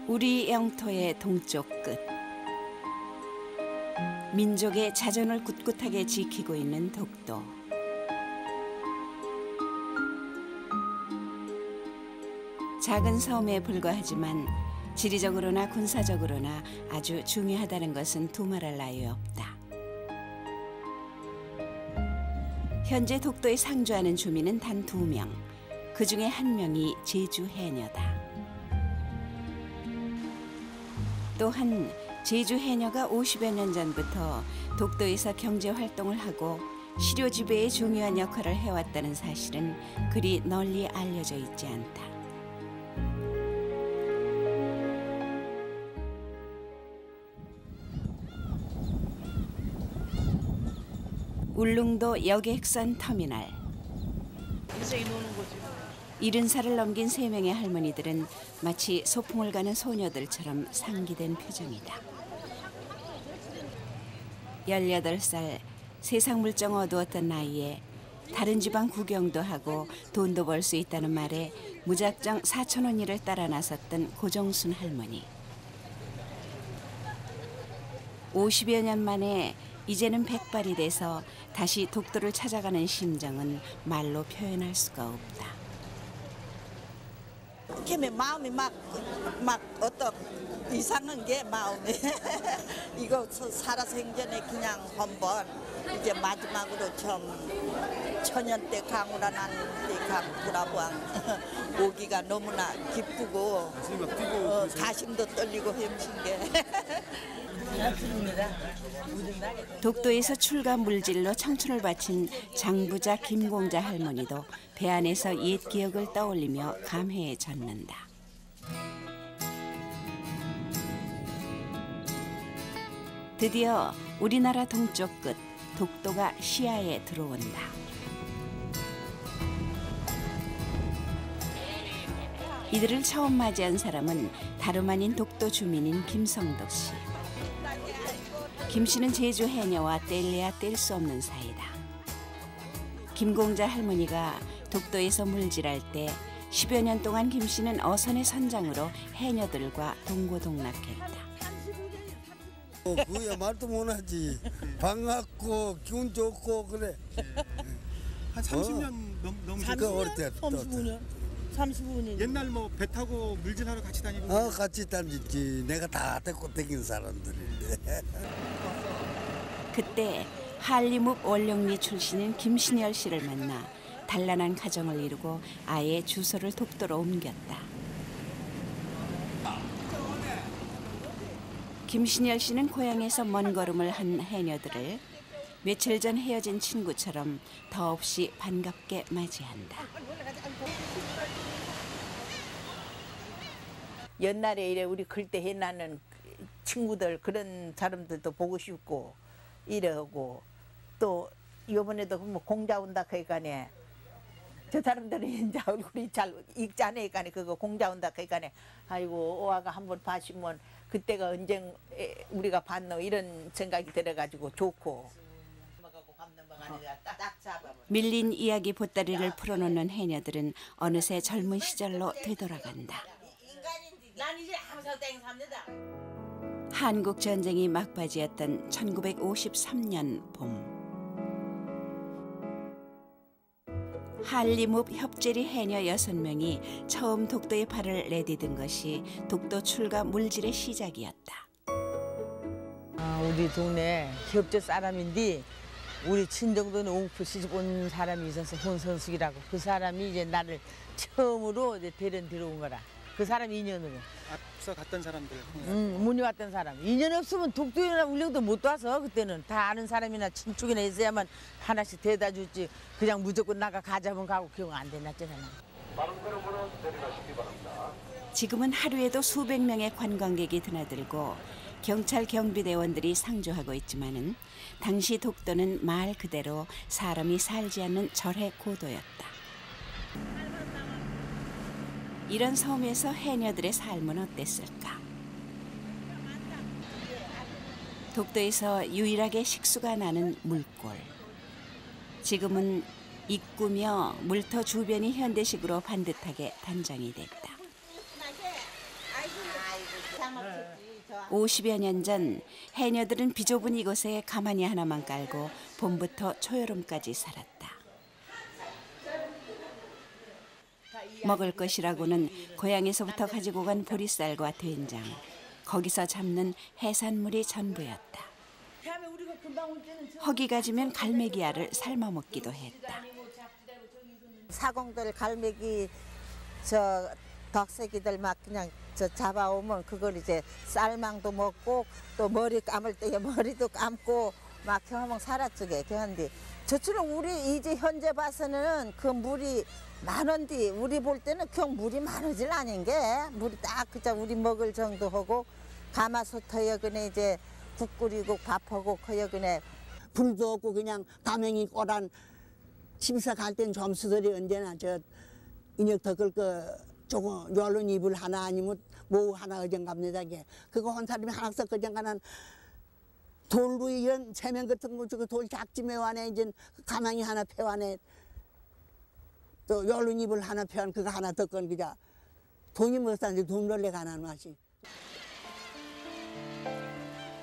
우리 영토의 동쪽 끝. 민족의 자존을 꿋꿋하게 지키고 있는 독도. 작은 섬에 불과하지만 지리적으로나 군사적으로나 아주 중요하다는 것은 두말할 나위 없다. 현재 독도에 상주하는 주민은 단 2명. 그 중에 1명이 제주 해녀다. 또한 제주 해녀가 50여 년 전부터 독도에서 경제 활동을 하고 시료 지배에 중요한 역할을 해왔다는 사실은 그리 널리 알려져 있지 않다. 울릉도 여객선 터미널. 인생이 노는 거지. 70살을 넘긴 3명의 할머니들은 마치 소풍을 가는 소녀들처럼 상기된 표정이다. 18살, 세상 물정 어두웠던 나이에 다른 지방 구경도 하고 돈도 벌 수 있다는 말에 무작정 사촌 언니를 따라 나섰던 고정순 할머니. 50여 년 만에 이제는 백발이 돼서 다시 독도를 찾아가는 심정은 말로 표현할 수가 없다. 걔네 마음이 막 어떤 이상한 게 마음이 이거 살아 생전에 그냥 한번 이제 마지막으로 좀 천년 때 강우라난 때 강 돌아보안 오기가 너무나 기쁘고 가심도 떨리고 힘신 게. 독도에서 출가 물질로 청춘을 바친 장부자 김공자 할머니도 배 안에서 옛 기억을 떠올리며 감회에 젖는다. 드디어 우리나라 동쪽 끝 독도가 시야에 들어온다. 이들을 처음 맞이한 사람은 다름 아닌 독도 주민인 김성덕 씨. 김 씨는 제주 해녀와 뗄래야 뗄 수 없는 사이다. 김공자 할머니가 독도에서 물질할 때 10여 년 동안 김 씨는 어선의 선장으로 해녀들과 동고동락했다. 그야 말도 못하지. 반갑고 기분 좋고 그래. 한 30년 넘으셨어요? 그 어릴 때 35년. 옛날 뭐 배 타고 물질하러 같이 다니고. 같이 다녔지. 내가 다 데리고 다닌 사람들인데. 그때 한림읍 원룡리 출신인 김신열 씨를 만나 단란한 가정을 이루고 아예 주소를 독도로 옮겼다. 김신열 씨는 고향에서 먼 걸음을 한 해녀들을 며칠 전 헤어진 친구처럼 더없이 반갑게 맞이한다. 옛날에 이래 우리 글때 해나는 친구들 그런 사람들도 보고 싶고 이러고 또 이번에도 뭐 공자 온다 그러니까네 저 사람들은 이제 얼굴이 잘 익지 않으니까 그거 공자 온다 그러니까네 아이고 오아가 한번 봐시면 그때가 언제 우리가 봤노 이런 생각이 들어가지고 좋고 밀린 이야기 보따리를 풀어놓는 해녀들은 어느새 젊은 시절로 되돌아간다. 난 이제 항상 땡 삽니다. 한국 전쟁이 막바지였던 1953년 봄. 한림읍 협재리 해녀 6명이 처음 독도에 발을 내디딘 것이 독도 출가 물질의 시작이었다. 우리 동네 협재 사람인데 우리 친정도는 옹프 시집 온 사람이 있어서 혼선숙이라고 그 사람이 이제 나를 처음으로 이제 대련 들어온 거라. 그 사람 인연으로. 앞서 갔던 사람들. 문이 왔던 사람. 인연이 없으면 독도나 울릉도 못 와서 그때는 다 아는 사람이나 친척이나 있어야만 하나씩 대다 줬지. 그냥 무조건 나가 가자면 가고 기억 안 되났잖아. 지금은 하루에도 수백 명의 관광객이 드나들고 경찰 경비대원들이 상주하고 있지만은 당시 독도는 말 그대로 사람이 살지 않는 절의 고도였다. 이런 섬에서 해녀들의 삶은 어땠을까? 독도에서 유일하게 식수가 나는 물골. 지금은 입구며 물터 주변이 현대식으로 반듯하게 단장이 됐다. 50여 년 전 해녀들은 비좁은 이곳에 가마니 하나만 깔고 봄부터 초여름까지 살았다. 먹을 것이라고는 고향에서부터 가지고 간 보리쌀과 된장, 거기서 잡는 해산물이 전부였다. 허기가 지면 갈매기알을 삶아 먹기도 했다. 사공들 갈매기 저 덕새기들 막 그냥 저 잡아오면 그걸 이제 쌀망도 먹고 또 머리 감을 때 머리도 감고 막 경험 살았지게 그런데 저처럼 우리 이제 현재 봐서는 그 물이 많은데 우리 볼 때는 그냥 물이 많으질 않은 게 물이 딱 그저 우리 먹을 정도 하고 가마솥 여근에 이제 국 끓이고 밥하고 그 여근에 불도 없고 그냥 가맹이 꼬란 집에서 갈 땐 점수들이 언제나 저 인력 덕을 거 조금 요런 이불 하나 아니면 뭐 하나 어정갑니다. 그거 한 사람이 하나 썩 어정가는 돌로 이런 세면 같은 거 주고 돌 작지매 안에 이제 가망이 하나 펴안에 또 요런 이불 하나 펴안 그거 하나 덕건 그자 돈이 못 사는데 돈 벌레 가난 맛이.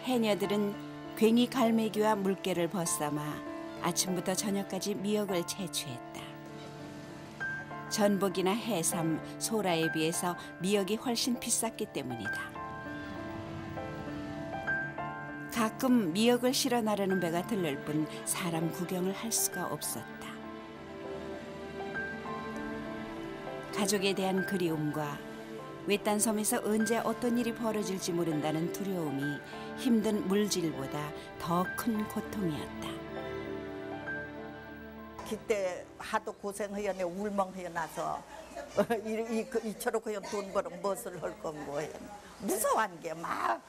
해녀들은 괭이 갈매기와 물개를 벗삼아 아침부터 저녁까지 미역을 채취했다. 전복이나 해삼, 소라에 비해서 미역이 훨씬 비쌌기 때문이다. 가끔 미역을 실어 나르는 배가 들를 뿐 사람 구경을 할 수가 없었다. 가족에 대한 그리움과 외딴 섬에서 언제 어떤 일이 벌어질지 모른다는 두려움이 힘든 물질보다 더 큰 고통이었다. 그때 하도 고생하였네 울멍하여나서 이처럼 그냥 돈 벌어 무엇을 할 건 뭐해 무서워한 게 막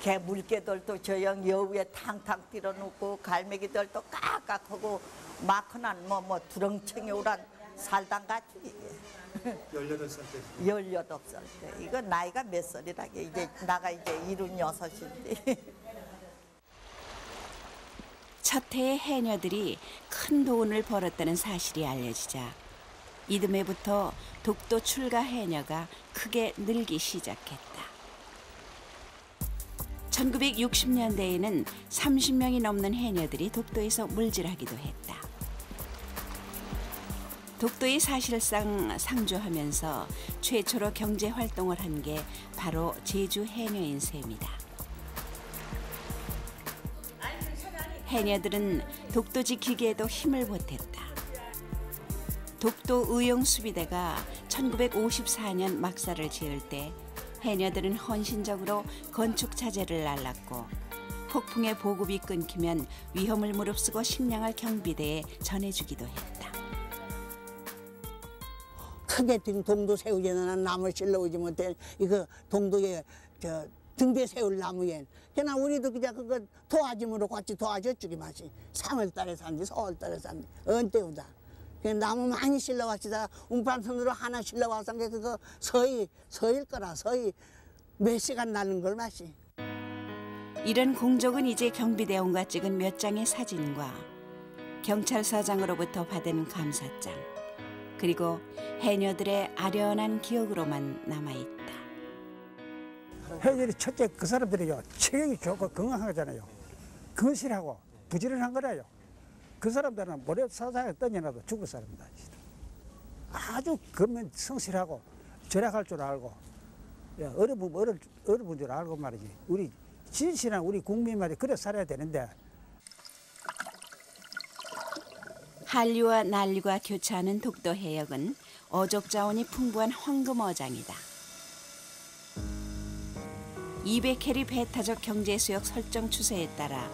개 물개들도 저형 여우에 탕탕 뛰어놓고 갈매기들도 깍깍하고 막하난 뭐 두렁청이 오란 살당 같지. 18살 때. 18살 때. 이거 나이가 몇 살이라게 이제 나가 이제 76인데. 첫 해에 해녀들이 큰 돈을 벌었다는 사실이 알려지자 이듬해부터 독도 출가 해녀가 크게 늘기 시작했다. 1960년대에는 30명이 넘는 해녀들이 독도에서 물질하기도 했다. 독도에 사실상 상주하면서 최초로 경제 활동을 한 게 바로 제주 해녀인 셈이다. 해녀들은 독도 지키기에도 힘을 보탰다. 독도 의용수비대가 1954년 막사를 지을 때 해녀들은 헌신적으로 건축 자재를 날랐고 폭풍의 보급이 끊기면 위험을 무릅쓰고 식량을 경비대에 전해주기도 했다. 크게 동도 세우지는 나무 실러오지 못해 이거 동도에 저 등대 세울 나무엔 그냥 우리도 그냥 그거 도와줌으로 같이 도와줬주기 맛이 3월달에 산지 4월달에 산지 언때우다 그냥 나무 많이 실러왔시다 운반선으로 하나 실러와서 그거 서일 거라 서희 몇 시간 나는 걸 맛이. 이런 공적은 이제 경비대원과 찍은 몇 장의 사진과 경찰서장으로부터 받은 감사장 그리고 해녀들의 아련한 기억으로만 남아있다. 해녀들이 첫째 그 사람들이요 체격이 좋고 건강하잖아요. 건실하고 부지런한 거라요. 그 사람들은 모래 사사에 던져놔도 죽을 사람이다. 아주 근면 성실하고 절약할 줄 알고 어려운 줄 알고 말이지. 우리 진실한 우리 국민 말이 그래 살아야 되는데. 한류와 난류가 교차하는 독도 해역은 어족 자원이 풍부한 황금어장이다. 200캐리 배타적 경제수역 설정 추세에 따라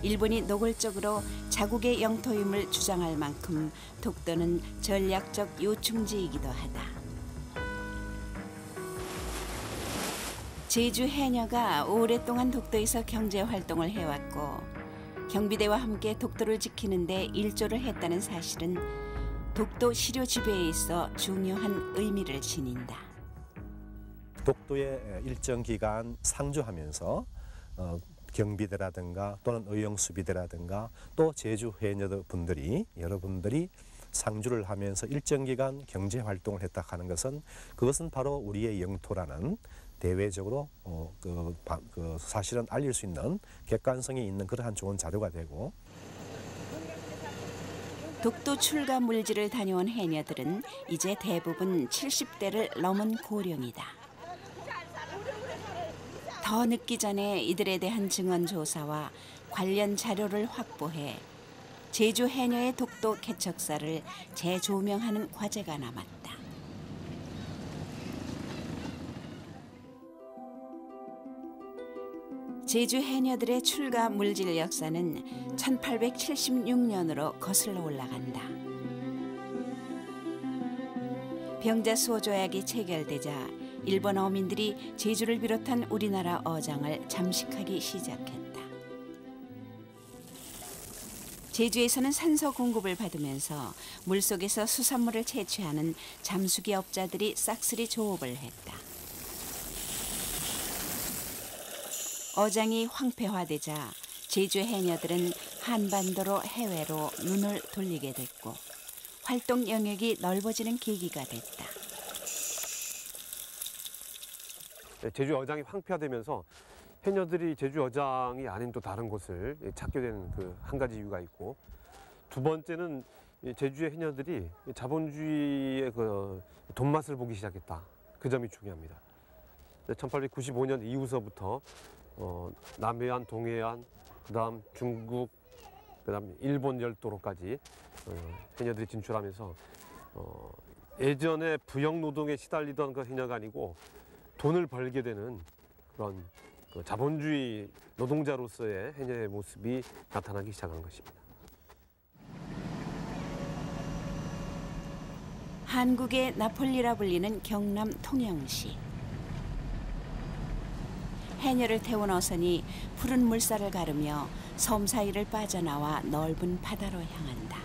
일본이 노골적으로 자국의 영토임을 주장할 만큼 독도는 전략적 요충지이기도 하다. 제주 해녀가 오랫동안 독도에서 경제활동을 해왔고 경비대와 함께 독도를 지키는 데 일조를 했다는 사실은 독도 시료 지배에 있어 중요한 의미를 지닌다. 독도에 일정 기간 상주하면서 경비대라든가 또는 의용수비대라든가 또 제주 해녀 분들이 여러분들이 상주를 하면서 일정 기간 경제활동을 했다 하는 것은 그것은 바로 우리의 영토라는 대외적으로 그 사실은 알릴 수 있는 객관성이 있는 그러한 좋은 자료가 되고. 독도 출가 물질을 다녀온 해녀들은 이제 대부분 70대를 넘은 고령이다. 더 늦기 전에 이들에 대한 증언 조사와 관련 자료를 확보해 제주 해녀의 독도 개척사를 재조명하는 과제가 남았다. 제주 해녀들의 출가 물질 역사는 1876년으로 거슬러 올라간다. 병자수호 조약이 체결되자 일본 어민들이 제주를 비롯한 우리나라 어장을 잠식하기 시작했다. 제주에서는 산소 공급을 받으면서 물속에서 수산물을 채취하는 잠수기 업자들이 싹쓸이 조업을 했다. 어장이 황폐화되자 제주 해녀들은 한반도로 해외로 눈을 돌리게 됐고 활동 영역이 넓어지는 계기가 됐다. 제주 어장이 황폐화되면서 해녀들이 제주 어장이 아닌 또 다른 곳을 찾게 되는 그 한 가지 이유가 있고, 두 번째는 제주의 해녀들이 자본주의의 그 돈맛을 보기 시작했다. 그 점이 중요합니다. 1895년 이후서부터 남해안, 동해안, 그다음 중국, 그다음 일본 열도로까지 해녀들이 진출하면서 예전에 부역 노동에 시달리던 그 해녀가 아니고 돈을 벌게 되는 그런 그 자본주의 노동자로서의 해녀의 모습이 나타나기 시작한 것입니다. 한국의 나폴리라 불리는 경남 통영시. 해녀를 태운 어선이 푸른 물살을 가르며 섬 사이를 빠져나와 넓은 바다로 향한다.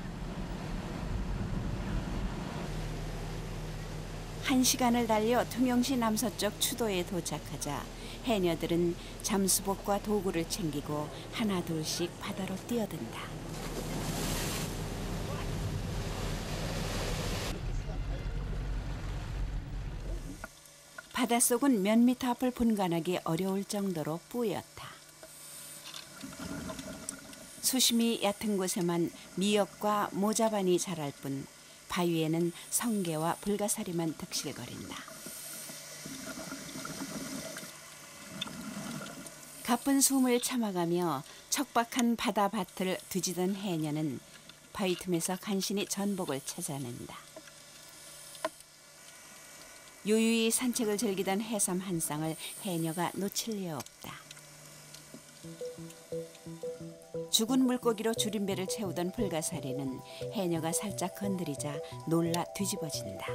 1시간을 달려 통영시 남서쪽 추도에 도착하자 해녀들은 잠수복과 도구를 챙기고 하나둘씩 바다로 뛰어든다. 바닷속은 몇 미터 앞을 분간하기 어려울 정도로 뿌옇다. 수심이 얕은 곳에만 미역과 모자반이 자랄 뿐 바위에는 성게와 불가사리만 득실거린다. 가쁜 숨을 참아가며 척박한 바다밭을 뒤지던 해녀는 바위 틈에서 간신히 전복을 찾아낸다. 유유히 산책을 즐기던 해삼 한 쌍을 해녀가 놓칠 리 없다. 죽은 물고기로 줄임배를 채우던 불가사리는 해녀가 살짝 건드리자 놀라 뒤집어진다.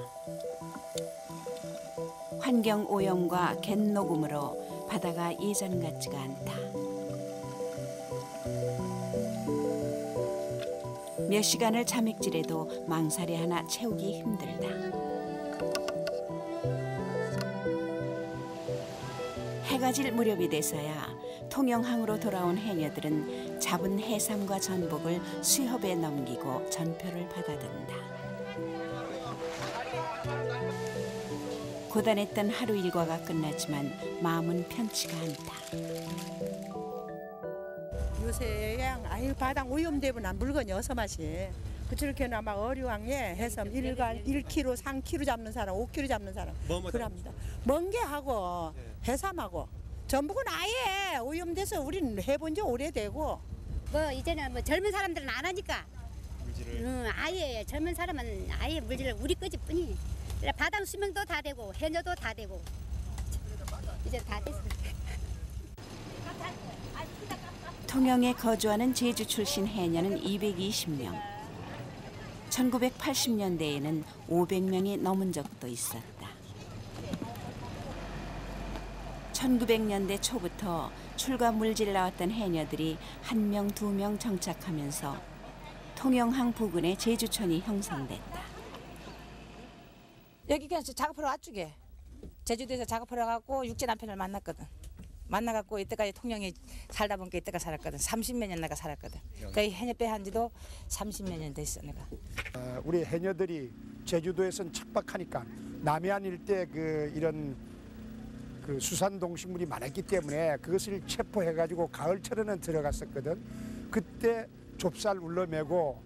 환경 오염과 갯녹음으로 바다가 예전 같지가 않다. 몇 시간을 잠익질해도 망사리 하나 채우기 힘들다. 해가 질 무렵이 돼서야 통영항으로 돌아온 해녀들은 잡은 해삼과 전복을 수협에 넘기고 전표를 받아든다. 고단했던 하루 일과가 끝났지만 마음은 편치가 않다. 요새 아유 바닥 오염되면 물건이 어서 마시. 그렇게나마 어류항에 해삼 1kg, 3kg 잡는 사람, 5kg 잡는 사람 그럽니다. 멍게하고 해삼하고 전복은 아예 오염돼서 우리는 해본 지 오래되고. 뭐 이제는 뭐 젊은 사람들은 안 하니까. 물질을. 아예 젊은 사람은 아예 물질을 우리 거지뿐이. 바다 수명도 다 되고 해녀도 다 되고 이제 다 됐어. 통영에 거주하는 제주 출신 해녀는 220명. 1980년대에는 500명이 넘은 적도 있었다. 1900년대 초부터 출가 물질 나왔던 해녀들이 1명, 2명 정착하면서 통영항 부근의 제주촌이 형성됐다. 여기가 작업하러 왔주게. 제주도에서 작업하러 가고 육지 남편을 만났거든. 만나갖고 이때까지 통영에 살다 보니까 이때가 살았거든. 30몇 년 내가 살았거든. 그러니까 해녀배 한 지도 30몇 년 됐어 내가. 우리 해녀들이 제주도에선 척박하니까 남해안 일대 그 이런 그 수산동식물이 많았기 때문에 그것을 체포해가지고 가을철에는 들어갔었거든. 그때 좁쌀 울러매고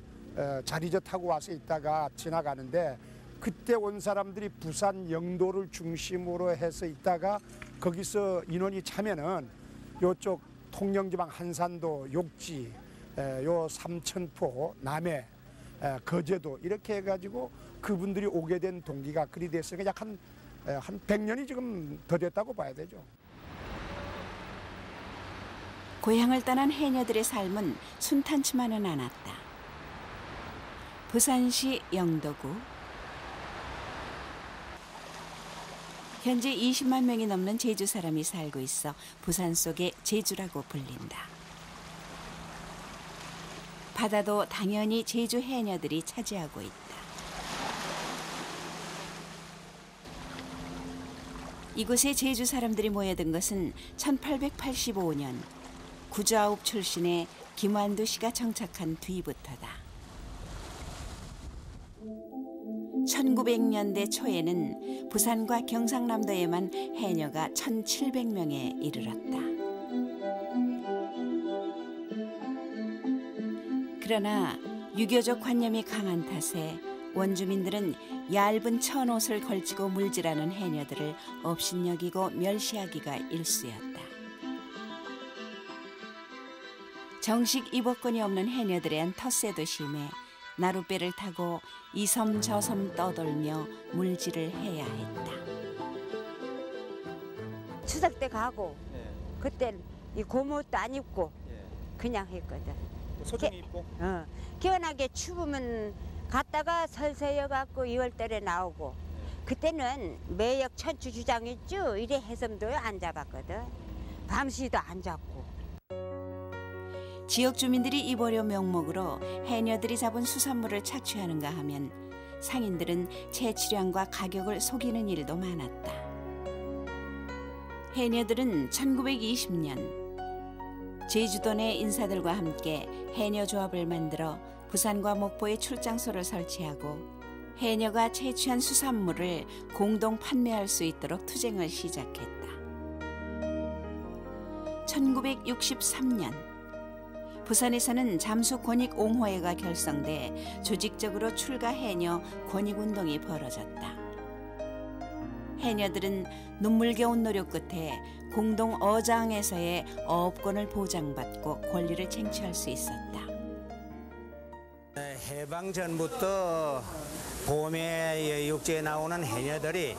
자리저 타고 와서 있다가 지나가는데 그때 온 사람들이 부산 영도를 중심으로 해서 있다가 거기서 인원이 차면은 요쪽 통영지방 한산도, 욕지, 요 삼천포, 남해, 거제도 이렇게 해가지고 그분들이 오게 된 동기가 그리 됐으니까 약 한 100년이 지금 더 됐다고 봐야 되죠. 고향을 떠난 해녀들의 삶은 순탄치만은 않았다. 부산시 영도구. 현재 20만 명이 넘는 제주 사람이 살고 있어 부산 속의 제주라고 불린다. 바다도 당연히 제주 해녀들이 차지하고 있다. 이곳에 제주 사람들이 모여든 것은 1885년 구좌읍 출신의 김완두 씨가 정착한 뒤부터다. 1900년대 초에는 부산과 경상남도에만 해녀가 1700명에 이르렀다. 그러나 유교적 관념이 강한 탓에 원주민들은 얇은 천옷을 걸치고 물질하는 해녀들을 업신여기고 멸시하기가 일쑤였다. 정식 입업권이 없는 해녀들엔 텃세도 심해 나룻배를 타고 이 섬 저 섬 떠돌며 물질을 해야 했다. 추석 때 가고 그땐 이 고무옷도 안 입고 그냥 했거든. 소정이 입고? 기원하게 추우면 갔다가 설서여갖고 2월달에 나오고 그때는 매역 천추 주장 있죠. 이래 해섬도 안 잡았거든. 밤시도 안 잡고. 지역 주민들이 입어려 명목으로 해녀들이 잡은 수산물을 착취하는가 하면 상인들은 채취량과 가격을 속이는 일도 많았다. 해녀들은 1920년 제주도 내 인사들과 함께 해녀조합을 만들어 부산과 목포에 출장소를 설치하고 해녀가 채취한 수산물을 공동 판매할 수 있도록 투쟁을 시작했다. 1963년 부산에서는 잠수권익옹호회가 결성돼 조직적으로 출가 해녀 권익운동이 벌어졌다. 해녀들은 눈물겨운 노력 끝에 공동 어장에서의 어업권을 보장받고 권리를 쟁취할 수 있었다. 해방 전부터 봄에 육지에 나오는 해녀들이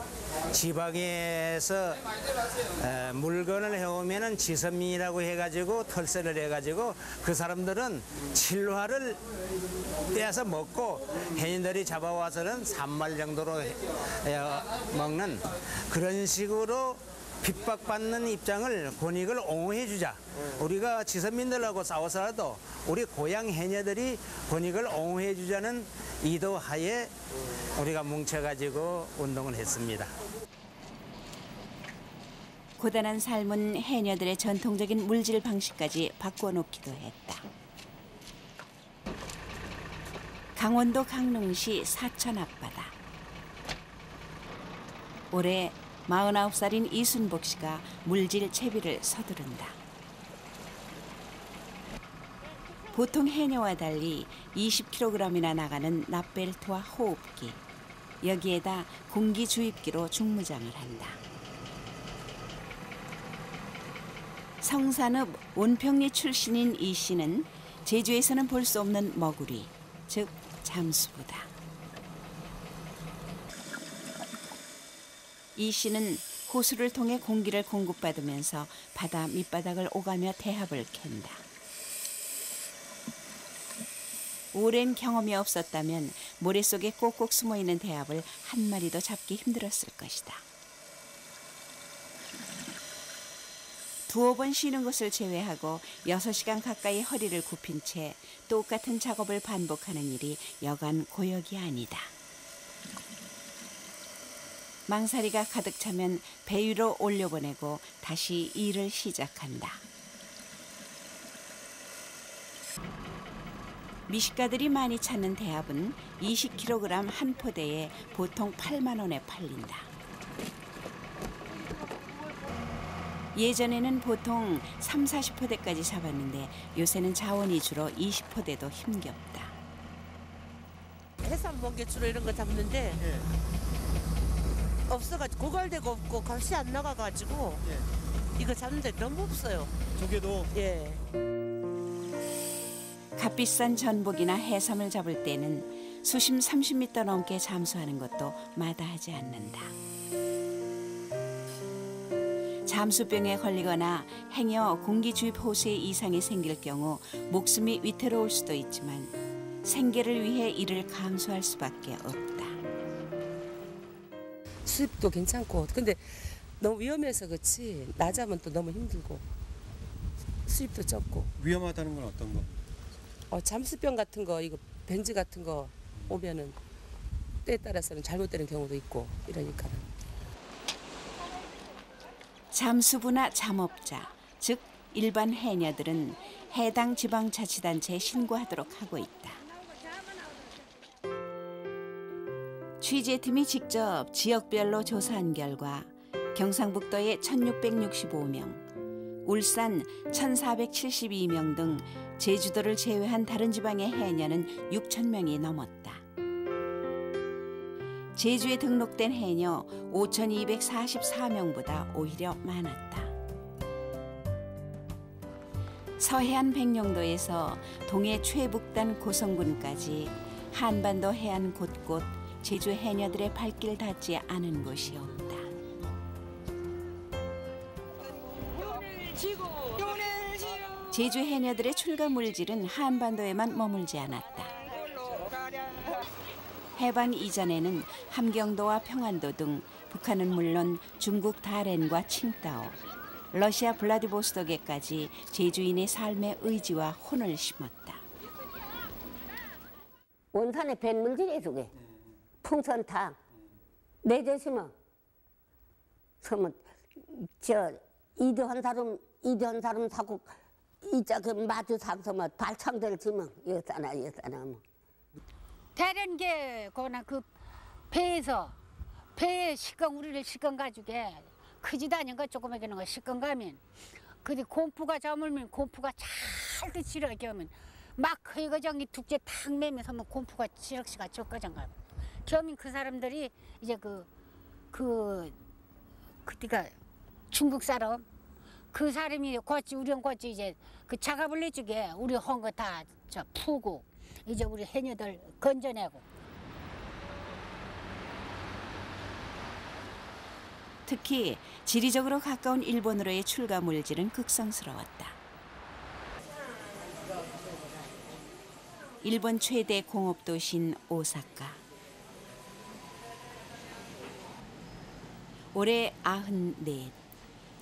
지방에서 물건을 해오면은 지선민이라고 해가지고 털세를 해가지고 그 사람들은 칠화를 떼어서 먹고 해녀들이 잡아와서는 3말 정도로 먹는 그런 식으로 핍박받는 입장을 권익을 옹호해주자. 우리가 지선민들하고 싸워서라도 우리 고향 해녀들이 권익을 옹호해주자는 의도하에 우리가 뭉쳐가지고 운동을 했습니다. 고단한 삶은 해녀들의 전통적인 물질 방식까지 바꿔놓기도 했다. 강원도 강릉시 사천 앞바다. 올해 49살인 이순복 씨가 물질 채비를 서두른다. 보통 해녀와 달리 20kg이나 나가는 납벨트와 호흡기, 여기에다 공기 주입기로 중무장을 한다. 성산읍 온평리 출신인 이 씨는 제주에서는 볼 수 없는 머구리, 즉 잠수부다. 이 씨는 호수를 통해 공기를 공급받으면서 바다 밑바닥을 오가며 대합을 캔다. 오랜 경험이 없었다면 모래 속에 꼭꼭 숨어있는 대합을 한 마리도 잡기 힘들었을 것이다. 두어 번 쉬는 것을 제외하고 6시간 가까이 허리를 굽힌 채 똑같은 작업을 반복하는 일이 여간 고역이 아니다. 망사리가 가득 차면 배 위로 올려보내고 다시 일을 시작한다. 미식가들이 많이 찾는 대합은 20kg 한 포대에 보통 8만 원에 팔린다. 예전에는 보통 3, 40포대까지 잡았는데 요새는 자원이 줄어 20포대도 힘겹다. 해삼, 멍게 주로 이런 거 잡는데 없어가지고 고갈되고 없고 값이 안 나가가지고 이거 잡는데 너무 없어요. 조개도? 예. 값비싼 전복이나 해삼을 잡을 때는 수심 30m 넘게 잠수하는 것도 마다하지 않는다. 잠수병에 걸리거나 행여 공기 주입 호수에 이상이 생길 경우 목숨이 위태로울 수도 있지만 생계를 위해 이를 감수할 수밖에 없다. 수입도 괜찮고 근데 너무 위험해서 그렇지 낮아면 또 너무 힘들고 수입도 적고. 위험하다는 건 어떤 거? 잠수병 같은 거 이거 벤즈 같은 거 오면은 때에 따라서는 잘못되는 경우도 있고 이러니까는. 잠수부나 잠업자, 즉 일반 해녀들은 해당 지방자치단체에 신고하도록 하고 있다. 취재팀이 직접 지역별로 조사한 결과 경상북도에 1,665명, 울산 1,472명 등 제주도를 제외한 다른 지방의 해녀는 6,000명이 넘었다. 제주에 등록된 해녀 5,244명보다 오히려 많았다. 서해안 백령도에서 동해 최북단 고성군까지 한반도 해안 곳곳 제주 해녀들의 발길 닿지 않은 곳이 없다. 제주 해녀들의 출가 물질은 한반도에만 머물지 않았다. 해방 이전에는 함경도와 평안도 등 북한은 물론 중국 다롄과 칭다오, 러시아 블라디보스토크까지 제주인의 삶의 의지와 혼을 심었다. 원산에 뱃물질이 속에 풍선탕 내조심은 그러면 이대한 사람 사고 이자 그 마주 삼서면 발창들 지면 여사나 뭐. 다른 게 거나 그 배에서 배에 식건 우리를 식건 가지게 크지도 않은 거 조그맣게 거 식건 가면 그데 곰푸가 저물면 곰푸가 잘도 지르게 하면 막 그거정이 둑제 탁 매면서 뭐 곰푸가 지럭시가 젖거정가. 그러면 그 사람들이 이제 그때가 중국 사람 그 사람이 거치 우리는 거치 이제 그 작업을 내주게 우리 헌 거 다 저 푸고. 이제 우리 해녀들 건져내고. 특히 지리적으로 가까운 일본으로의 출가 물질은 극성스러웠다. 일본 최대 공업 도시인 오사카. 올해 94.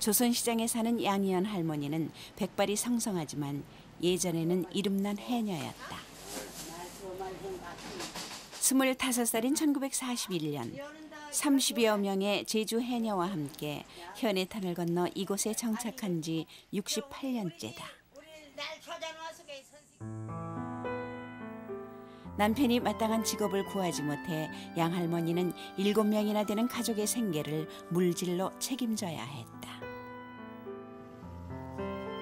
조선시장에 사는 양희연 할머니는 백발이 성성하지만 예전에는 이름난 해녀였다. 25살인 1941년 30여 명의 제주 해녀와 함께 현해탄을 건너 이곳에 정착한 지 68년째다. 남편이 마땅한 직업을 구하지 못해 양할머니는 7명이나 되는 가족의 생계를 물질로 책임져야 했다.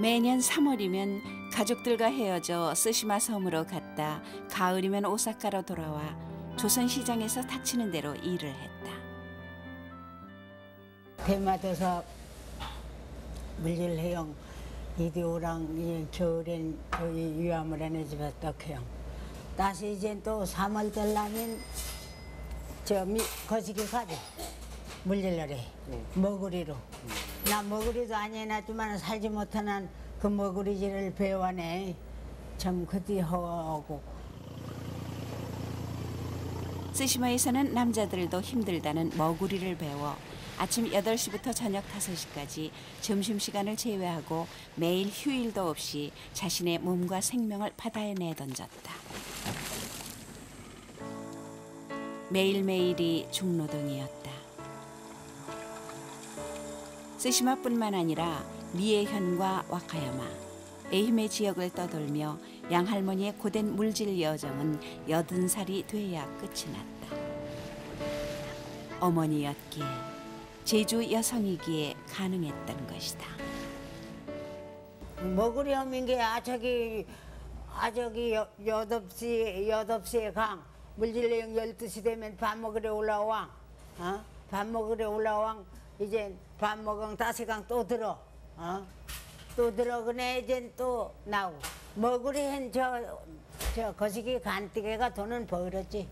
매년 3월이면 가족들과 헤어져 쓰시마 섬으로 갔다 가을이면 오사카로 돌아와 조선시장에서 닥치는 대로 일을 했다. 대마도사 물질해용 이디오랑 겨울엔 저희 유암을 해내집에 떡해요. 다시 이제 또 3월 되려면 거시기 가지 물질러래 먹으리로. 나 먹으리도 아니해놨지만 살지 못하는 그 먹으리질을 배워내. 참 그뒤 허하고. 쓰시마에서는 남자들도 힘들다는 머구리를 배워 아침 8시부터 저녁 5시까지 점심시간을 제외하고 매일 휴일도 없이 자신의 몸과 생명을 바다에 내던졌다. 매일매일이 중노동이었다. 쓰시마뿐만 아니라 미에현과 와카야마, 에히메 지역을 떠돌며 양할머니의 고된 물질 여정은 80살이 돼야 끝이 났다. 어머니였기에 제주 여성이기에 가능했던 것이다. 먹으리 하면 게 저기 8시에 강 물질령 12시 되면 밥 먹으러 올라와. 밥 먹으러 올라와. 이제 밥 먹은 5시간 또 들어. 또 들어 그네 이제 또 나오고. 먹으리 한 저 거시기 간띠개가 돈은 벌었지.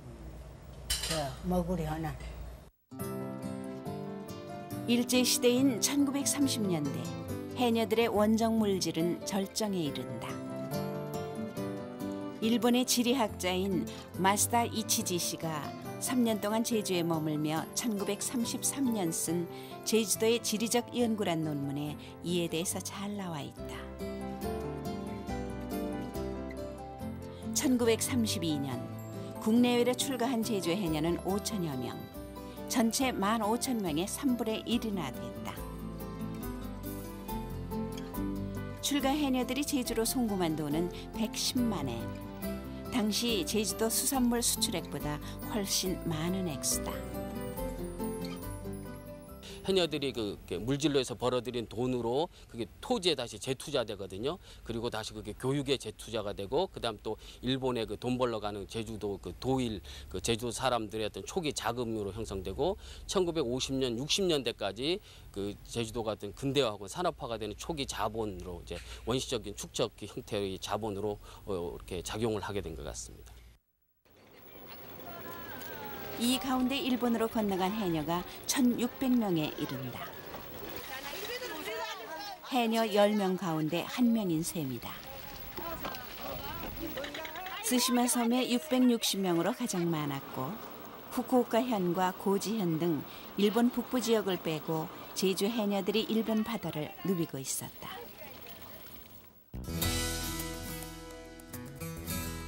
먹으리 하나. 일제시대인 1930년대 해녀들의 원정 물질은 절정에 이른다. 일본의 지리학자인 마스다 이치지 씨가 3년 동안 제주에 머물며 1933년 쓴 제주도의 지리적 연구란 논문에 이에 대해서 잘 나와 있다. 1932년 국내외로 출가한 제주 해녀는 5천여 명, 전체 15,000명의 3분의 1이나 됐다. 출가 해녀들이 제주로 송금한 돈은 110만 엔. 당시 제주도 수산물 수출액보다 훨씬 많은 액수다. 해녀들이 그 물질로 해서 벌어들인 돈으로 그게 토지에 다시 재투자되거든요. 그리고 다시 그게 교육에 재투자가 되고, 그다음 또 일본에 그 돈 벌러 가는 제주도 그 도일 그 제주 사람들의 어떤 초기 자금으로 형성되고, 1950년 60년대까지 그 제주도가 어떤 근대화하고 산업화가 되는 초기 자본으로 이제 원시적인 축적 형태의 자본으로 이렇게 작용을 하게 된 것 같습니다. 이 가운데 일본으로 건너간 해녀가 1,600명에 이른다. 해녀 10명 가운데 1명인 셈이다. 스시마 섬에 660명으로 가장 많았고, 후쿠오카현과 고지현 등 일본 북부 지역을 빼고 제주 해녀들이 일본 바다를 누비고 있었다.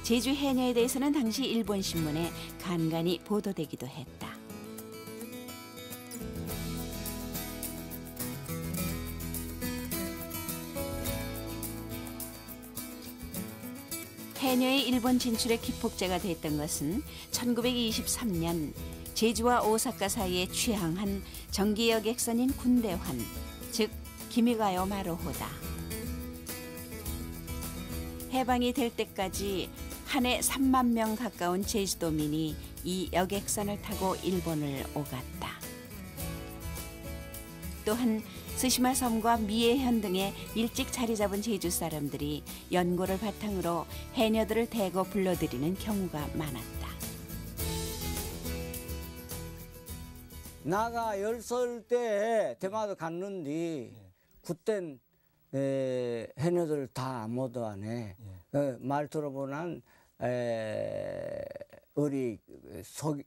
제주 해녀에 대해서는 당시 일본 신문에 간간히 보도되기도 했다. 해녀의 일본 진출의 기폭제가 됐던 것은 1923년 제주와 오사카 사이에 취항한 정기 여객선인 군대환, 즉 기미가요 마루호다. 해방이 될 때까지 한 해 3만 명 가까운 제주도민이 이 여객선을 타고 일본을 오갔다. 또한 스시마 섬과 미에현 등에 일찍 자리 잡은 제주 사람들이 연고를 바탕으로 해녀들을 대거 불러들이는 경우가 많았다. 나가 10살 때 대마도 갔는데 그땐 해녀들 다 못 와네. 말 들어보면 우리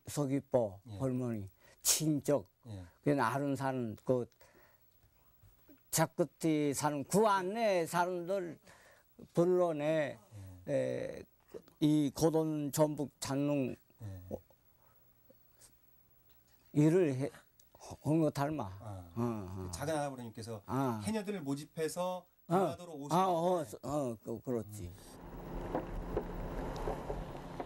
서귀포 할머니 친척 그 아는 사는 그 자끝이 사는 그 안에 사람들 불러내 이 고돈 전북 장롱 일을 한 거 닮아. 작은 할아버님께서 해녀들을 모집해서 대마도로 오시고. 그렇지.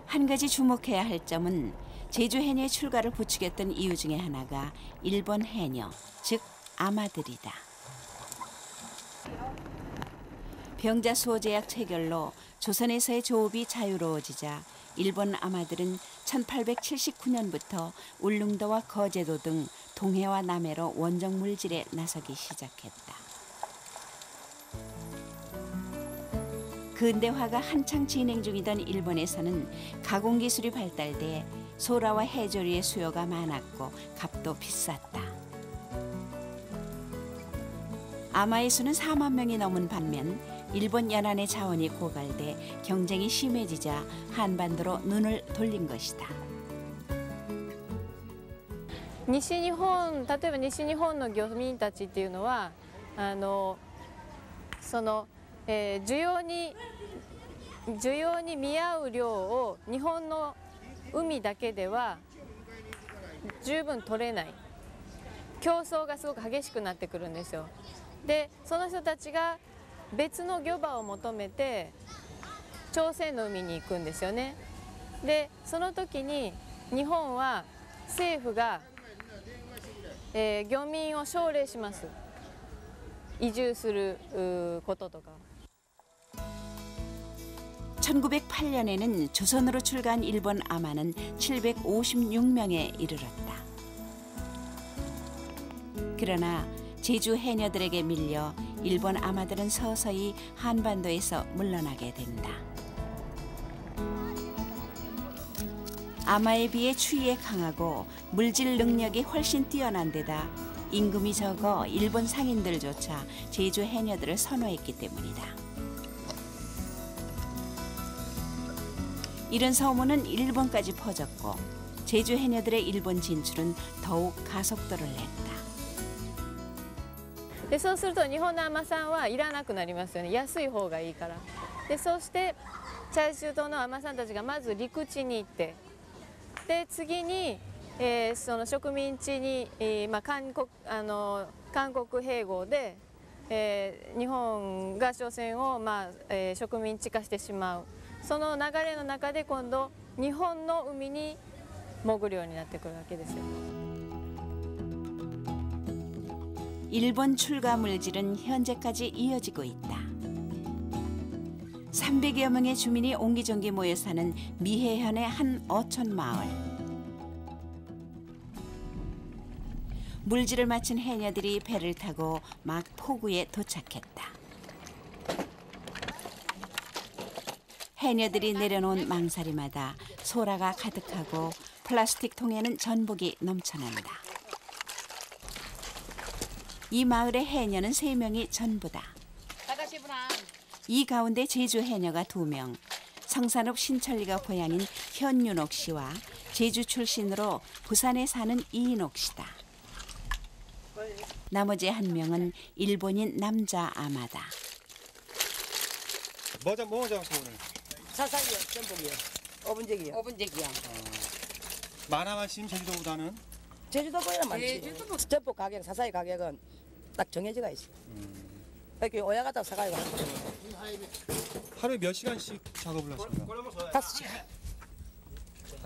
한 가지 주목해야 할 점은 제주 해녀의 출가를 부추겼던 이유 중에 하나가 일본 해녀, 즉 아마들이다. 병자수호 제약 체결로 조선에서의 조업이 자유로워지자 일본 아마들은 1879년부터 울릉도와 거제도 등 동해와 남해로 원정 물질에 나서기 시작했다. 근대화가 한창 진행 중이던 일본에서는 가공기술이 발달돼 소라와 해조류의 수요가 많았고 값도 비쌌다. 아마의 수는 4만 명이 넘은 반면 일본 연안의 자원이 고갈돼 경쟁이 심해지자 한반도로 눈을 돌린 것이다. 西日本、例えば西日本の漁民たちっていうのは需要に見合う量を日本の海だけでは十分取れない。競争がすごく激しくなってくるんですよ。で、その人たちが別の漁場を求めて朝鮮の海に行くんですよね。で、その時に日本は政府が漁民を奨励します。移住することとか。 1908년에는 조선으로 출가한 일본 아마는 756명에 이르렀다. 그러나 제주 해녀들에게 밀려 일본 아마들은 서서히 한반도에서 물러나게 된다. 아마에 비해 추위에 강하고 물질 능력이 훨씬 뛰어난 데다 임금이 적어 일본 상인들조차 제주 해녀들을 선호했기 때문이다. 이런 소문은 일본까지 퍼졌고 제주 해녀들의 일본 진출은 더욱 가속도를 냈다. でそうすると日本の海女さんはいらなくなりますよね。安い方がいいから。でそうしてチャーシュー島の海女さんたちがまず陸地に行って、で次に、その植民地に、韓国併合で、日本が朝鮮を、植民地化してしまう。 その流れの中で今度日本の海に潜るようになってくるわけですよ。 일본 출가 물질은 현재까지 이어지고 있다. 300여 명의 주민이 옹기종기 모여 사는 미해현의 한 어촌 마을. 물질을 마친 해녀들이 배를 타고 막 포구에 도착했다. 해녀들이 내려놓은 망사리마다 소라가 가득하고 플라스틱 통에는 전복이 넘쳐난다. 이 마을의 해녀는 3명이 전부다. 이 가운데 제주 해녀가 2명, 성산읍 신천리가 고향인 현윤옥 씨와 제주 출신으로 부산에 사는 이인옥 씨다. 나머지 1명은 일본인 남자 아마다. 뭐 잡았어 오늘? 사사이요, 전복이요. 오분제기요. 오분제기요. 많아마신 제주도보다는? 제주도보다 많지. 전복 가격, 사사이 가격은 딱 정해져가 있어. 여기 오야 갔다 사가지고 하루에 몇 시간씩 작업을 하십니까? 5시간.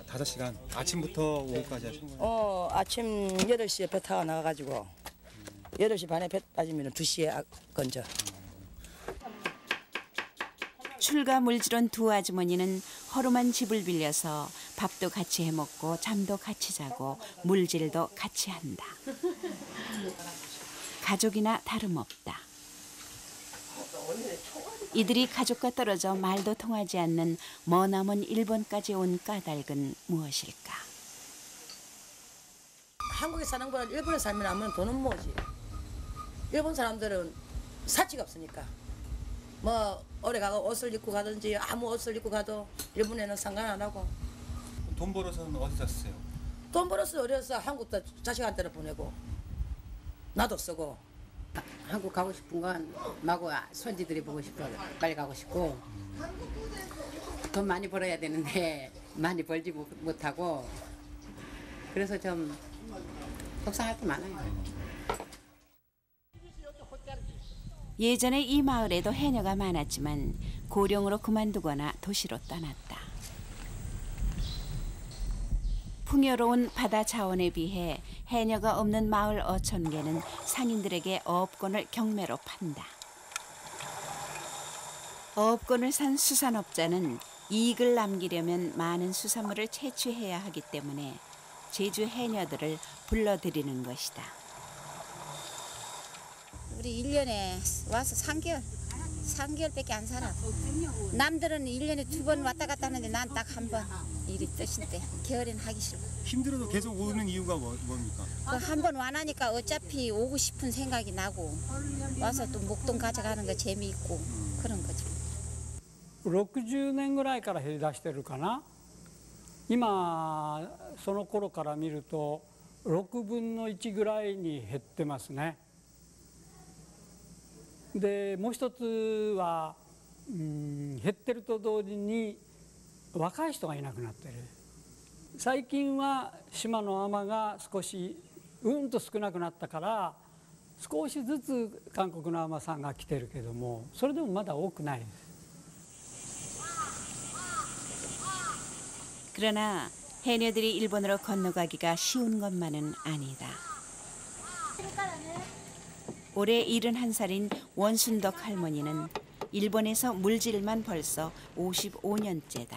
5시간? 아침부터 오후까지 하시는 거예요? 아침 8시에 배 타고 나가가지고 8시 반에 배 빠지면 2시에 건져. 출가 물질원 2 아주머니는 허름한 집을 빌려서 밥도 같이 해먹고 잠도 같이 자고 물질도 같이 한다. 가족이나 다름없다. 이들이 가족과 떨어져 말도 통하지 않는 머나먼 일본까지 온 까닭은 무엇일까? 한국에 사는 거랑 일본에 살면 하면 돈은 뭐지. 일본 사람들은 사치가 없으니까. 뭐 오래 가고 옷을 입고 가든지 아무 옷을 입고 가도 일본에는 상관 안 하고. 돈 벌어서는 어디다 쓰세요? 돈 벌어서 어려서 한국도 자식한테는 보내고 나도 쓰고. 한국 가고 싶은 건 마구 손지들이 보고 싶어 빨리 가고 싶고 돈 많이 벌어야 되는데 많이 벌지 못하고 그래서 좀 속상할 게 많아요. 예전에 이 마을에도 해녀가 많았지만 고령으로 그만두거나 도시로 떠났다. 풍요로운 바다 자원에 비해 해녀가 없는 마을 어촌계는 상인들에게 어업권을 경매로 판다. 어업권을 산 수산업자는 이익을 남기려면 많은 수산물을 채취해야 하기 때문에 제주 해녀들을 불러들이는 것이다. 우리 1년에 와서 3개월밖에 안 살아. 남들은 1년에 2번 왔다 갔다 하는데 난 딱 한 번 일이 뜻인데 겨울에는 하기 싫고. 힘들어도 계속 오는 이유가 뭡니까? 한 번 와나니까 어차피 오고 싶은 생각이 나고 와서 또 목돈 가져가는 거 재미있고 그런 거죠. 60年ぐらいから減り出してるかな。今その頃から見ると6分の1ぐらいに減ってますね。でもう一つは、減ってると同時に若い人がいなくなってる。最近は島の海女が少しと少なくなったから少しずつ韓国の海女さんが来てるけどもそれでもまだ多くないです。 그러나 해녀들이 일본으로 건너가기가 쉬운 것만은 아니다. 올해 71살인 원순덕 할머니는 일본에서 물질만 벌써 55년째다.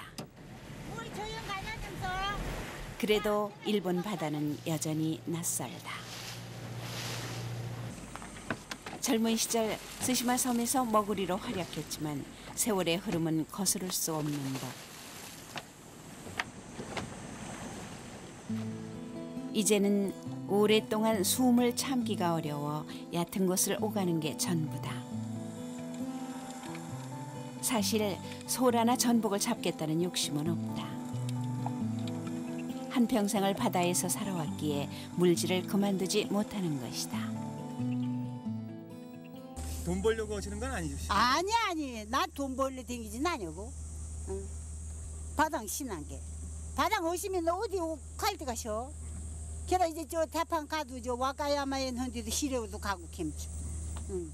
그래도 일본 바다는 여전히 낯설다. 젊은 시절 스시마 섬에서 머구리로 활약했지만 세월의 흐름은 거스를 수 없는 법. 이제는 오랫동안 숨을 참기가 어려워 얕은 곳을 오가는 게 전부다. 사실 소라나 전복을 잡겠다는 욕심은 없다. 한평생을 바다에서 살아왔기에 물질을 그만두지 못하는 것이다. 돈 벌려고 하시는 건 아니죠? 아니 나 돈 벌려 댕기진 않냐고. 응. 바당 신한 게 바당 오시면 어디 갈 데 가셔. 게다 이제 저 대판 가도 저 와까야마에 헌데도 시려도 가고 캠주. 응.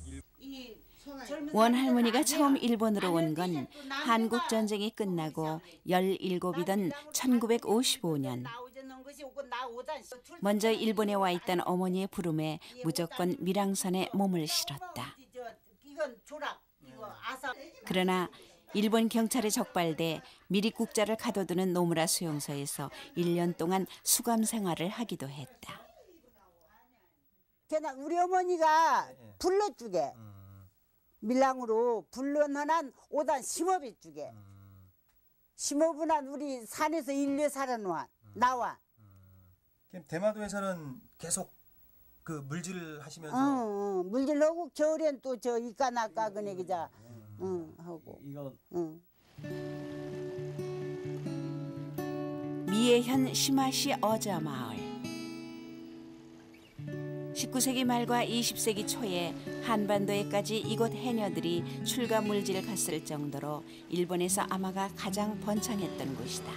원 할머니가 처음 일본으로 온 건 한국 전쟁이 끝나고 17이던 1955년. 먼저 일본에 와 있던 어머니의 부름에 무조건 밀항선에 몸을 실었다. 그러나 일본 경찰에 적발돼 미리국자를 가둬두는 노무라 수용소에서 1년 동안 수감 생활을 하기도 했다. 걔나 우리 어머니가 불러주게 밀랑으로 불러놓은 5단 심업이 주게 심업은 한 우리 산에서 1년 살아놓아 나와. 대마도에서는 계속 그 물질 하시면서 물질하고 겨울엔 또 저 이까나까 그네 기자 하고 이거 미에현 시마시 어자마을. 19세기 말과 20세기 초에 한반도에까지 이곳 해녀들이 출가 물질 갔을 정도로 일본에서 아마가 가장 번창했던 곳이다.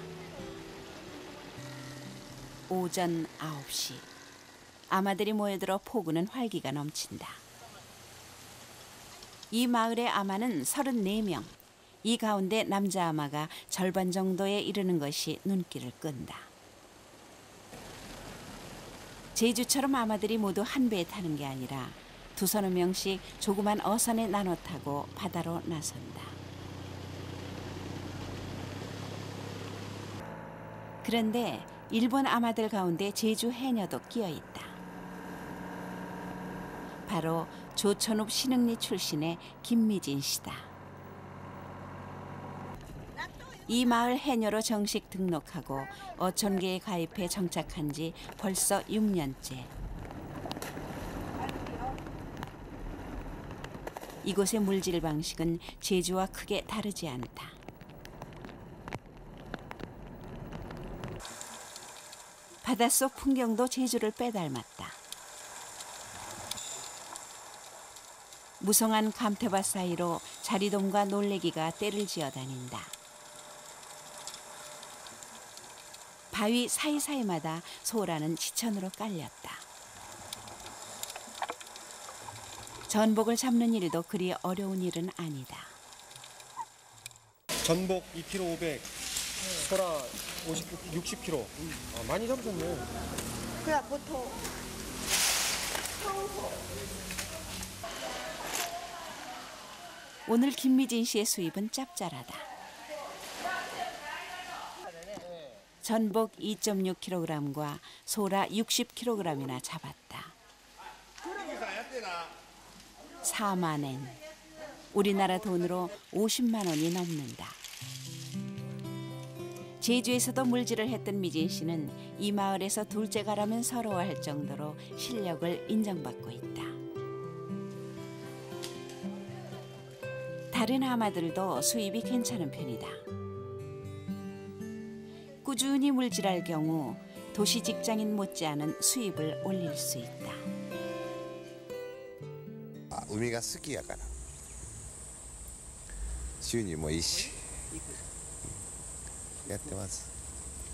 오전 9시. 아마들이 모여들어 포구는 활기가 넘친다. 이 마을의 아마는 34명. 이 가운데 남자 아마가 절반 정도에 이르는 것이 눈길을 끈다. 제주처럼 아마들이 모두 한 배에 타는 게 아니라 2~3명씩 조그만 어선에 나눠 타고 바다로 나선다. 그런데 일본 아마들 가운데 제주 해녀도 끼어 있다. 바로 조천읍 신흥리 출신의 김미진 씨다. 이 마을 해녀로 정식 등록하고 어촌계에 가입해 정착한 지 벌써 6년째. 이곳의 물질 방식은 제주와 크게 다르지 않다. 바닷속 풍경도 제주를 빼닮았다. 무성한 감태밭 사이로 자리돔과 놀래기가 떼를 지어다닌다. 바위 사이사이마다 소라는 지천으로 깔렸다. 전복을 잡는 일도 그리 어려운 일은 아니다. 전복 2kg 500, 소라 60kg. 많이 잡으셨네. 그래 보통 오늘 김미진 씨의 수입은 짭짤하다. 전복 2.6kg과 소라 60kg이나 잡았다. 4만엔. 우리나라 돈으로 50만 원이 넘는다. 제주에서도 물질을 했던 미진 씨는 이 마을에서 둘째가라면 서러워할 정도로 실력을 인정받고 있다. 다른 아마들도 수입이 괜찮은 편이다. 꾸준히 물질할 경우 도시 직장인 못지않은 수입을 올릴 수 있다. 海が好きやから収入もいいしやってます。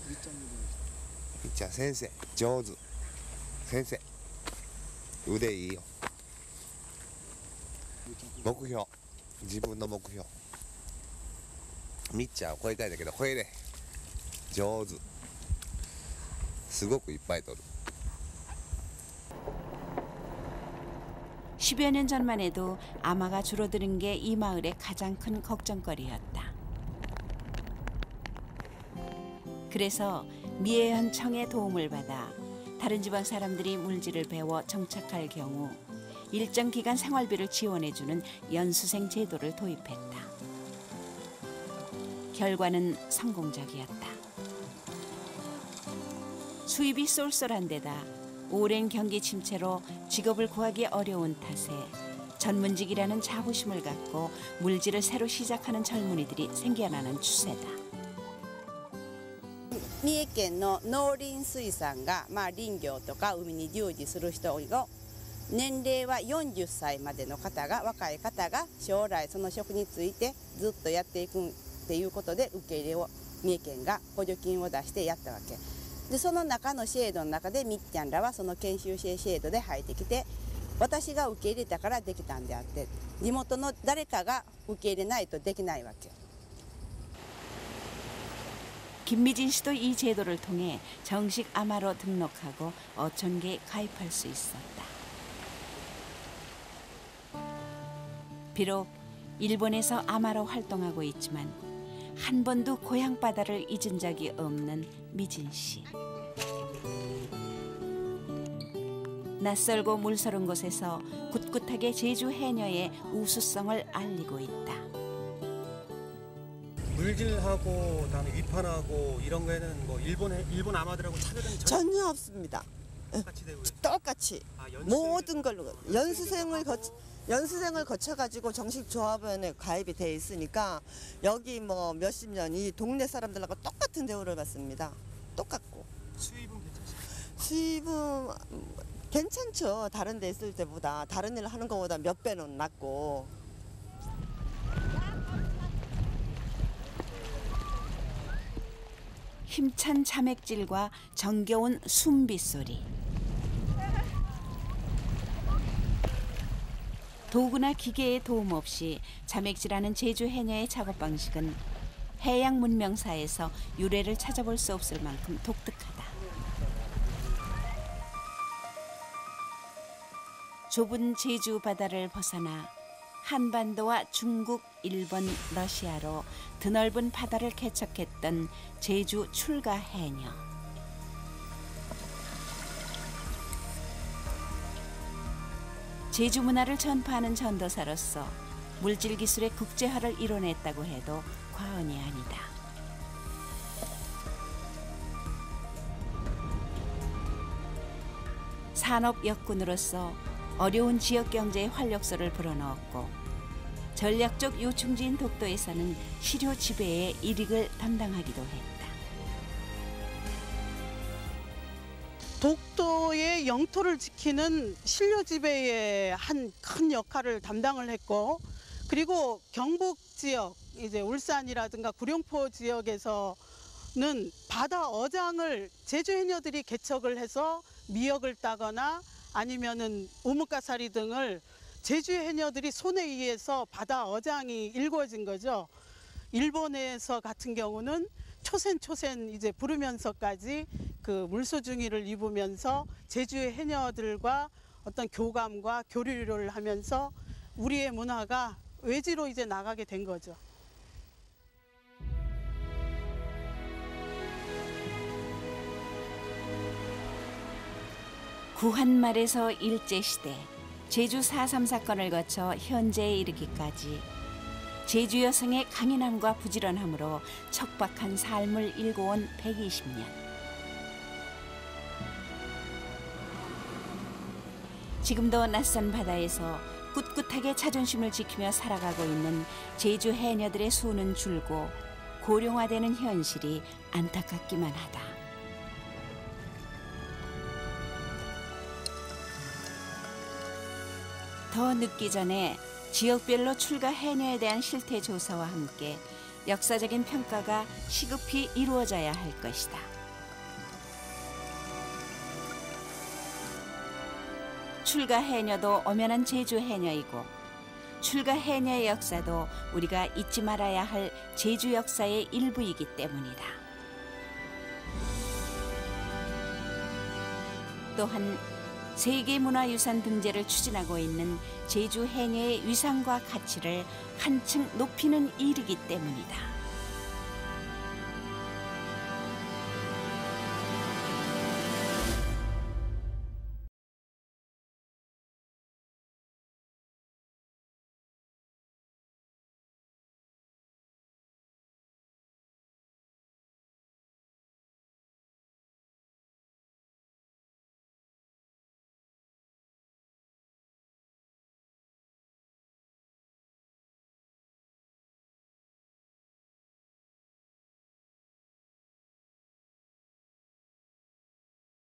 みっちゃん先生上手、先生腕いいよ。目標、自分の目標、みっちゃんは超えたいんだけど超えれ上手、すごくいっぱい取る。 10여 년 전만 해도 아마가 줄어드는 게 이 마을의 가장 큰 걱정거리였다. 그래서 미애현청의 도움을 받아 다른 지방 사람들이 물질을 배워 정착할 경우 일정 기간 생활비를 지원해주는 연수생 제도를 도입했다. 결과는 성공적이었다. 수입이 쏠쏠한 데다 오랜 경기 침체로 직업을 구하기 어려운 탓에 전문직이라는 자부심을 갖고 물질을 새로 시작하는 젊은이들이 생겨나는 추세다. 三重県の農林水産が、林業とか海に従事する人を年齢は40歳までの方が若い方が将来その職についてずっとやっていくっていうことで受け入れを三重県が補助金を出してやったわけで、その中の制度の中でみっちゃんらはその研修生制度で入ってきて、私が受け入れたからできたんであって、地元の誰かが受け入れないとできないわけ。 김미진 씨도 이 제도를 통해 정식 아마로 등록하고 어촌계에 가입할 수 있었다. 비록 일본에서 아마로 활동하고 있지만 한 번도 고향 바다를 잊은 적이 없는 미진 씨. 낯설고 물서른 곳에서 꿋꿋하게 제주 해녀의 우수성을 알리고 있다. 물질하고 그다음에 위판하고 이런 거에는 뭐 일본 아마들하고 차별은 전혀 없습니다. 똑같이 모든 걸로 연수생을 거쳐가지고 정식 조합원에 가입이 돼 있으니까 여기 뭐 몇십 년 이 동네 사람들하고 똑같은 대우를 받습니다. 똑같고. 수입은 괜찮습니까? 수입은 괜찮죠. 다른 데 있을 때보다 다른 일을 하는 것보다 몇 배는 낫고. 힘찬 자맥질과 정겨운 숨빗소리. 도구나 기계의 도움 없이 자맥질하는 제주 해녀의 작업 방식은 해양 문명사에서 유래를 찾아볼 수 없을 만큼 독특하다. 좁은 제주 바다를 벗어나 한반도와 중국, 일본, 러시아로 드넓은 바다를 개척했던 제주 출가 해녀. 제주 문화를 전파하는 전도사로서 물질 기술의 국제화를 이뤄냈다고 해도 과언이 아니다. 산업 역군으로서 어려운 지역 경제에 활력소를 불어넣었고 전략적 요충지인 독도에서는 시료 지배의 일익을 담당하기도 했다. 독도의 영토를 지키는 신료 지배의 한 큰 역할을 담당을 했고, 그리고 경북 지역, 이제 울산이라든가 구룡포 지역에서는 바다 어장을 제주 해녀들이 개척을 해서 미역을 따거나 아니면은 우뭇가사리 등을 제주 해녀들이 손에 의해서 바다 어장이 일궈진 거죠. 일본에서 같은 경우는 초센 이제 부르면서까지 그 물소중이를 입으면서 제주의 해녀들과 어떤 교감과 교류를 하면서 우리의 문화가 외지로 이제 나가게 된 거죠. 구한말에서 일제시대, 제주 4.3 사건을 거쳐 현재에 이르기까지 제주 여성의 강인함과 부지런함으로 척박한 삶을 일궈온 120년. 지금도 낯선 바다에서 꿋꿋하게 자존심을 지키며 살아가고 있는 제주 해녀들의 수는 줄고 고령화되는 현실이 안타깝기만 하다. 더 늦기 전에 지역별로 출가 해녀에 대한 실태 조사와 함께 역사적인 평가가 시급히 이루어져야 할 것이다. 출가 해녀도 엄연한 제주 해녀이고 출가 해녀의 역사도 우리가 잊지 말아야 할 제주 역사의 일부이기 때문이다. 또한 세계문화유산 등재를 추진하고 있는 제주 해녀의 위상과 가치를 한층 높이는 일이기 때문이다.